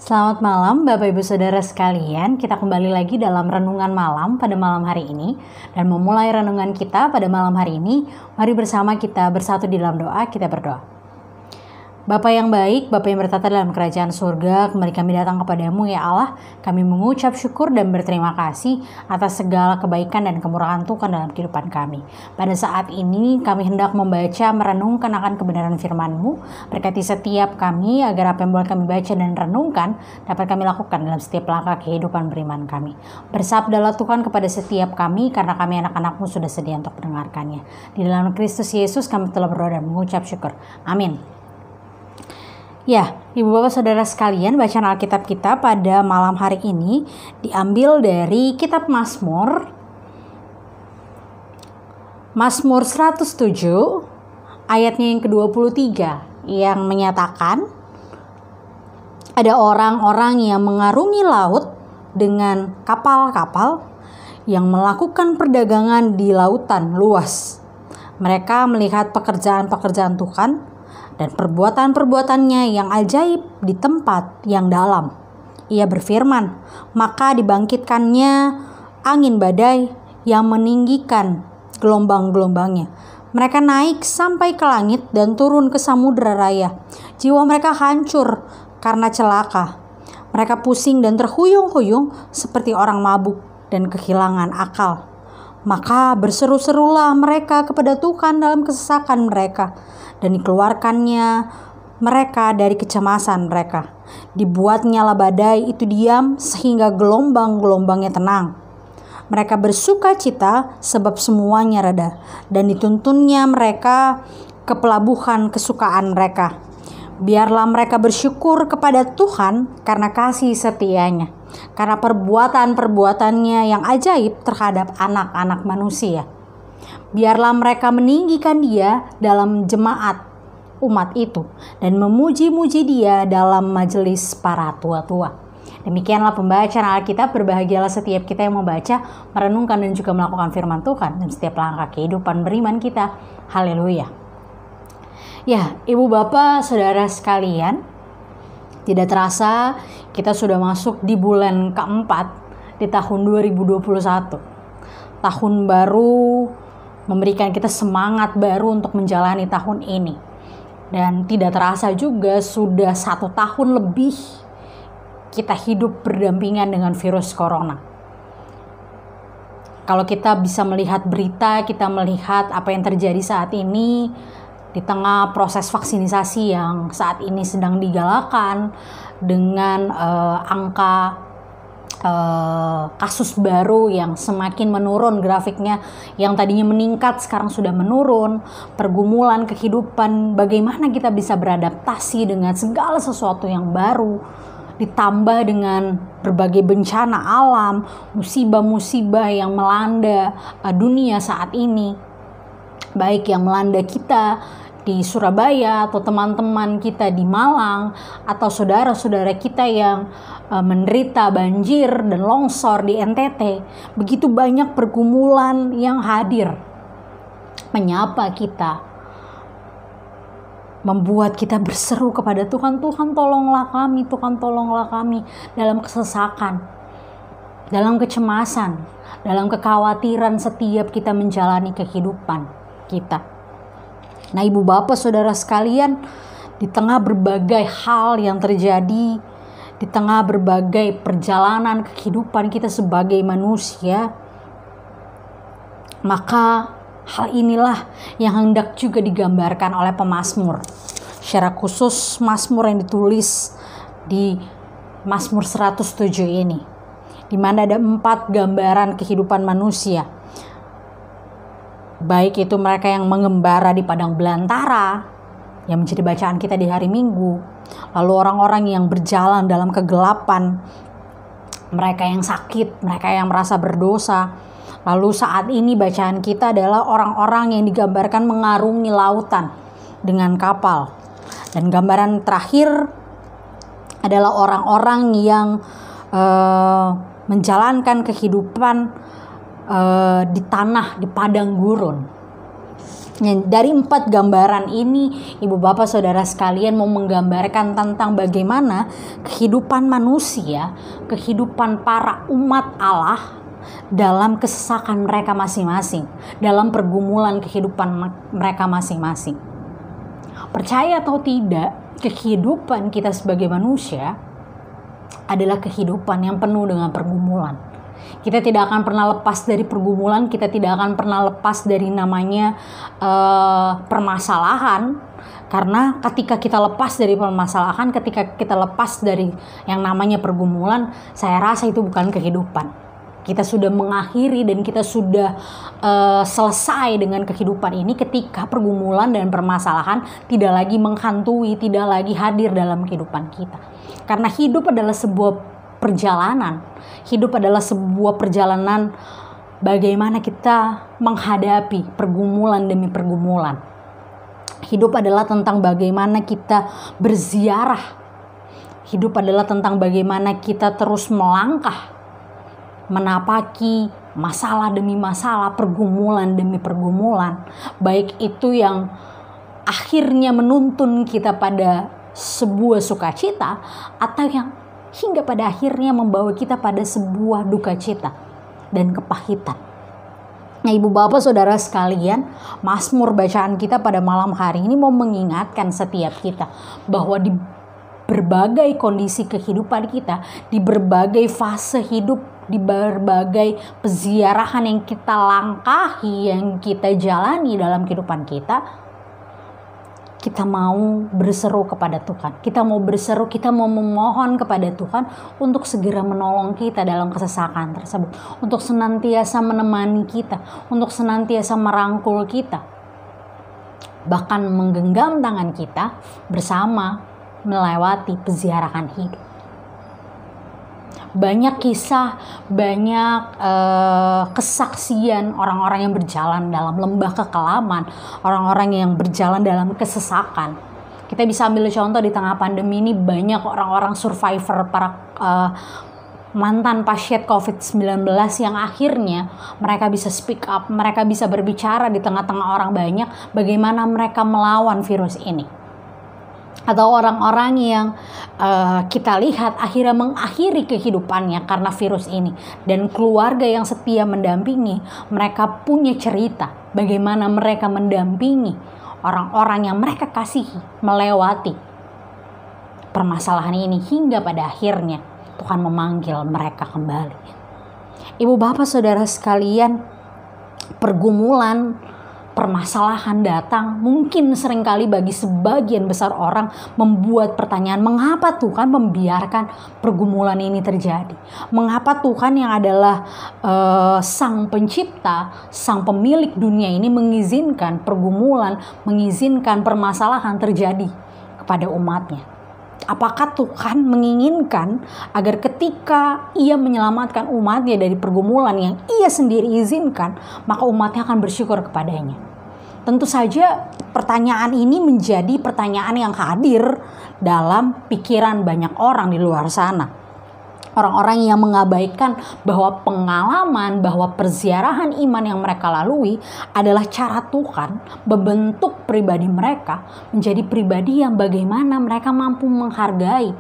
Selamat malam Bapak Ibu Saudara sekalian, kita kembali lagi dalam renungan malam pada malam hari ini. Dan memulai renungan kita pada malam hari ini, mari bersama kita bersatu di dalam doa, kita berdoa. Bapa yang baik, Bapa yang bertata dalam kerajaan surga, kembali kami datang kepadamu ya Allah. Kami mengucap syukur dan berterima kasih atas segala kebaikan dan kemurahan Tuhan dalam kehidupan kami. Pada saat ini kami hendak membaca, merenungkan akan kebenaran firman-Mu. Berkati setiap kami agar apa yang boleh kami baca dan renungkan dapat kami lakukan dalam setiap langkah kehidupan beriman kami. Bersabdalah Tuhan kepada setiap kami, karena kami anak-anak-Mu sudah sedia untuk mendengarkannya. Di dalam Kristus Yesus kami telah berdoa dan mengucap syukur. Amin. Ya, Ibu Bapak Saudara sekalian, bacaan Alkitab kita pada malam hari ini diambil dari kitab Mazmur 107 ayatnya yang ke-23 yang menyatakan ada orang-orang yang mengarungi laut dengan kapal-kapal yang melakukan perdagangan di lautan luas. Mereka melihat pekerjaan-pekerjaan Tuhan dan perbuatan-perbuatannya yang ajaib di tempat yang dalam. Ia berfirman, maka dibangkitkannya angin badai yang meninggikan gelombang-gelombangnya. Mereka naik sampai ke langit dan turun ke samudera raya. Jiwa mereka hancur karena celaka. Mereka pusing dan terhuyung-huyung seperti orang mabuk dan kehilangan akal. Maka berseru-serulah mereka kepada Tuhan dalam kesesakan mereka, dan dikeluarkannya mereka dari kecemasan mereka. Dibuatnyalah badai itu diam sehingga gelombang-gelombangnya tenang. Mereka bersuka cita sebab semuanya reda, dan dituntunnya mereka ke pelabuhan kesukaan mereka. Biarlah mereka bersyukur kepada Tuhan karena kasih setianya, karena perbuatan-perbuatannya yang ajaib terhadap anak-anak manusia. Biarlah mereka meninggikan Dia dalam jemaat umat itu dan memuji-muji Dia dalam majelis para tua-tua. Demikianlah pembacaan Alkitab. Berbahagialah setiap kita yang membaca, merenungkan dan juga melakukan firman Tuhan dalam setiap langkah kehidupan beriman kita. Haleluya. Ya, Ibu Bapak Saudara sekalian, tidak terasa kita sudah masuk di bulan keempat di tahun 2021. Tahun baru memberikan kita semangat baru untuk menjalani tahun ini. Dan tidak terasa juga sudah 1 tahun lebih kita hidup berdampingan dengan virus corona. Kalau kita bisa melihat berita, kita melihat apa yang terjadi saat ini di tengah proses vaksinasi yang saat ini sedang digalakan dengan angka kasus baru yang semakin menurun grafiknya, yang tadinya meningkat sekarang sudah menurun. Pergumulan kehidupan, bagaimana kita bisa beradaptasi dengan segala sesuatu yang baru, ditambah dengan berbagai bencana alam, musibah-musibah yang melanda dunia saat ini, baik yang melanda kita di Surabaya atau teman-teman kita di Malang atau saudara-saudara kita yang menderita banjir dan longsor di NTT. Begitu banyak pergumulan yang hadir menyapa kita, membuat kita berseru kepada Tuhan, Tuhan tolonglah kami, Tuhan tolonglah kami dalam kesesakan, dalam kecemasan, dalam kekhawatiran setiap kita menjalani kehidupan kita. Nah, Ibu Bapak Saudara sekalian, di tengah berbagai hal yang terjadi, di tengah berbagai perjalanan kehidupan kita sebagai manusia, maka hal inilah yang hendak juga digambarkan oleh pemazmur. Secara khusus Mazmur yang ditulis di Mazmur 107 ini, di mana ada 4 gambaran kehidupan manusia. Baik itu mereka yang mengembara di padang belantara, yang menjadi bacaan kita di hari Minggu. Lalu orang-orang yang berjalan dalam kegelapan, mereka yang sakit, mereka yang merasa berdosa. Lalu saat ini bacaan kita adalah orang-orang yang digambarkan mengarungi lautan dengan kapal. Dan gambaran terakhir adalah orang-orang yang menjalankan kehidupan di tanah, di padang gurun. Dari 4 gambaran ini, ibu bapak saudara sekalian mau menggambarkan tentang bagaimana kehidupan manusia, kehidupan para umat Allah dalam kesesakan mereka masing-masing, dalam pergumulan kehidupan mereka masing-masing. Percaya atau tidak, kehidupan kita sebagai manusia adalah kehidupan yang penuh dengan pergumulan. Kita tidak akan pernah lepas dari pergumulan, kita tidak akan pernah lepas dari namanya permasalahan. Karena ketika kita lepas dari permasalahan, ketika kita lepas dari yang namanya pergumulan, saya rasa itu bukan kehidupan. Kita sudah mengakhiri dan kita sudah selesai dengan kehidupan ini ketika pergumulan dan permasalahan tidak lagi menghantui, tidak lagi hadir dalam kehidupan kita. Karena hidup adalah sebuah perjalanan. Hidup adalah sebuah perjalanan bagaimana kita menghadapi pergumulan demi pergumulan. Hidup adalah tentang bagaimana kita berziarah. Hidup adalah tentang bagaimana kita terus melangkah, menapaki masalah demi masalah, pergumulan demi pergumulan. Baik itu yang akhirnya menuntun kita pada sebuah sukacita atau yang hingga pada akhirnya membawa kita pada sebuah duka cita dan kepahitan. Nah, ibu bapak saudara sekalian, Mazmur bacaan kita pada malam hari ini mau mengingatkan setiap kita bahwa di berbagai kondisi kehidupan kita, di berbagai fase hidup, di berbagai peziarahan yang kita langkahi, yang kita jalani dalam kehidupan kita mau berseru kepada Tuhan. Kita mau berseru, kita mau memohon kepada Tuhan untuk segera menolong kita dalam kesesakan tersebut. Untuk senantiasa menemani kita, untuk senantiasa merangkul kita. Bahkan menggenggam tangan kita bersama melewati peziarahan hidup. Banyak kisah, banyak kesaksian orang-orang yang berjalan dalam lembah kekelaman, orang-orang yang berjalan dalam kesesakan. Kita bisa ambil contoh di tengah pandemi ini, banyak orang-orang survivor, para mantan pasien COVID-19 yang akhirnya mereka bisa speak up, mereka bisa berbicara di tengah-tengah orang banyak bagaimana mereka melawan virus ini. Atau orang-orang yang kita lihat akhirnya mengakhiri kehidupannya karena virus ini. Dan keluarga yang setia mendampingi, mereka punya cerita bagaimana mereka mendampingi orang-orang yang mereka kasihi melewati permasalahan ini hingga pada akhirnya Tuhan memanggil mereka kembali. Ibu bapak saudara sekalian, pergumulan, permasalahan datang mungkin seringkali bagi sebagian besar orang membuat pertanyaan, mengapa Tuhan membiarkan pergumulan ini terjadi? Mengapa Tuhan yang adalah sang pencipta, sang pemilik dunia ini mengizinkan pergumulan, mengizinkan permasalahan terjadi kepada umatnya? Apakah Tuhan menginginkan agar ketika ia menyelamatkan umatnya dari pergumulan yang ia sendiri izinkan, maka umatnya akan bersyukur kepadanya? Tentu saja pertanyaan ini menjadi pertanyaan yang hadir dalam pikiran banyak orang di luar sana. Orang-orang yang mengabaikan bahwa pengalaman, bahwa perziarahan iman yang mereka lalui adalah cara Tuhan membentuk pribadi mereka menjadi pribadi yang bagaimana mereka mampu menghargai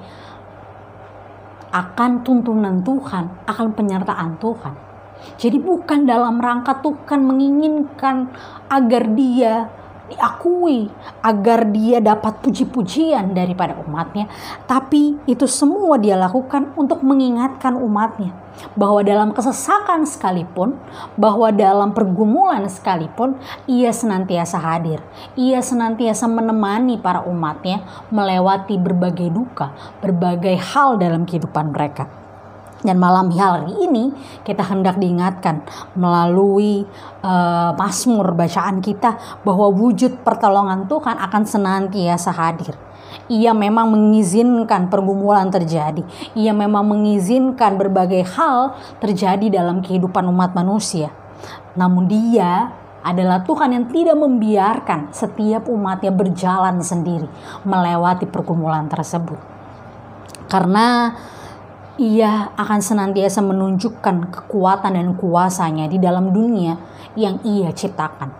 akan tuntunan Tuhan, akan penyertaan Tuhan. Jadi bukan dalam rangka Tuhan menginginkan agar dia diakui, agar dia dapat puji-pujian daripada umatnya, tapi itu semua dia lakukan untuk mengingatkan umatnya bahwa dalam kesesakan sekalipun, bahwa dalam pergumulan sekalipun, ia senantiasa hadir, ia senantiasa menemani para umatnya melewati berbagai duka, berbagai hal dalam kehidupan mereka. Dan malam hari ini kita hendak diingatkan melalui Mazmur bacaan kita bahwa wujud pertolongan Tuhan akan senantiasa hadir. Ia memang mengizinkan pergumulan terjadi. Ia memang mengizinkan berbagai hal terjadi dalam kehidupan umat manusia. Namun Dia adalah Tuhan yang tidak membiarkan setiap umatnya berjalan sendiri melewati pergumulan tersebut. Karena Ia akan senantiasa menunjukkan kekuatan dan kuasanya di dalam dunia yang Ia ciptakan.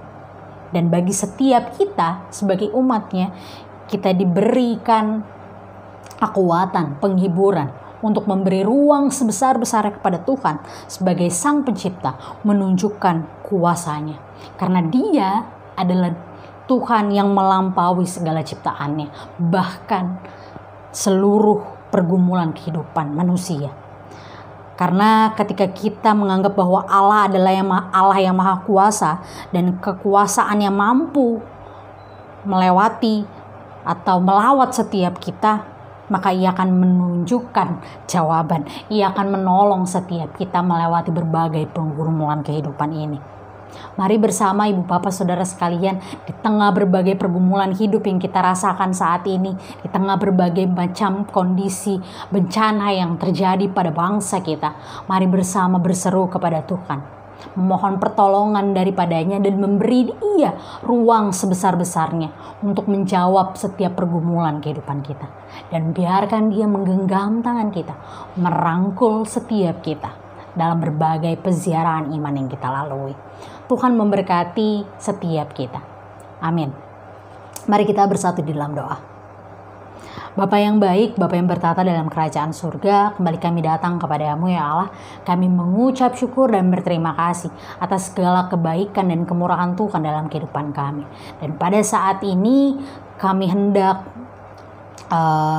Dan bagi setiap kita sebagai umatnya, kita diberikan kekuatan, penghiburan untuk memberi ruang sebesar-besarnya kepada Tuhan sebagai Sang Pencipta, menunjukkan kuasanya. Karena Dia adalah Tuhan yang melampaui segala ciptaannya, bahkan seluruh pergumulan kehidupan manusia. Karena ketika kita menganggap bahwa Allah adalah Allah yang maha kuasa dan kekuasaannya mampu melewati atau melawat setiap kita, maka Ia akan menunjukkan jawaban. Ia akan menolong setiap kita melewati berbagai pergumulan kehidupan ini. Mari bersama ibu bapak saudara sekalian, di tengah berbagai pergumulan hidup yang kita rasakan saat ini, di tengah berbagai macam kondisi bencana yang terjadi pada bangsa kita, mari bersama berseru kepada Tuhan, memohon pertolongan daripadanya dan memberi Ia ruang sebesar-besarnya untuk menjawab setiap pergumulan kehidupan kita. Dan biarkan Dia menggenggam tangan kita, merangkul setiap kita dalam berbagai peziarahan iman yang kita lalui. Tuhan memberkati setiap kita. Amin. Mari kita bersatu di dalam doa. Bapa yang baik, Bapa yang bertata dalam kerajaan surga, kembali kami datang kepadamu ya Allah. Kami mengucap syukur dan berterima kasih atas segala kebaikan dan kemurahan Tuhan dalam kehidupan kami. Dan pada saat ini kami hendak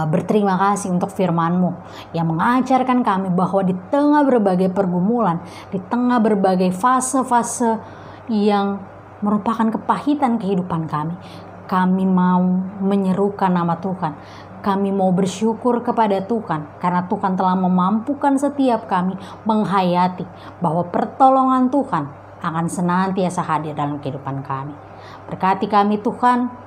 berterima kasih untuk firman-Mu yang mengajarkan kami bahwa di tengah berbagai pergumulan, di tengah berbagai fase-fase yang merupakan kepahitan kehidupan kami mau menyerukan nama Tuhan. Kami mau bersyukur kepada Tuhan karena Tuhan telah memampukan setiap kami menghayati bahwa pertolongan Tuhan akan senantiasa hadir dalam kehidupan kami. Berkati kami Tuhan,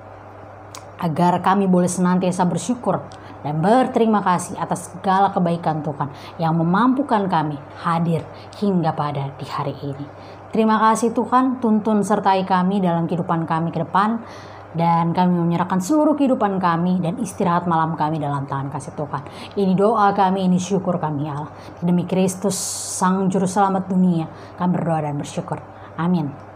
agar kami boleh senantiasa bersyukur dan berterima kasih atas segala kebaikan Tuhan yang memampukan kami hadir hingga pada di hari ini. Terima kasih Tuhan, tuntun sertai kami dalam kehidupan kami ke depan, dan kami menyerahkan seluruh kehidupan kami dan istirahat malam kami dalam tangan kasih Tuhan. Ini doa kami, ini syukur kami Allah. Demi Kristus Sang Juru Selamat dunia, kami berdoa dan bersyukur. Amin.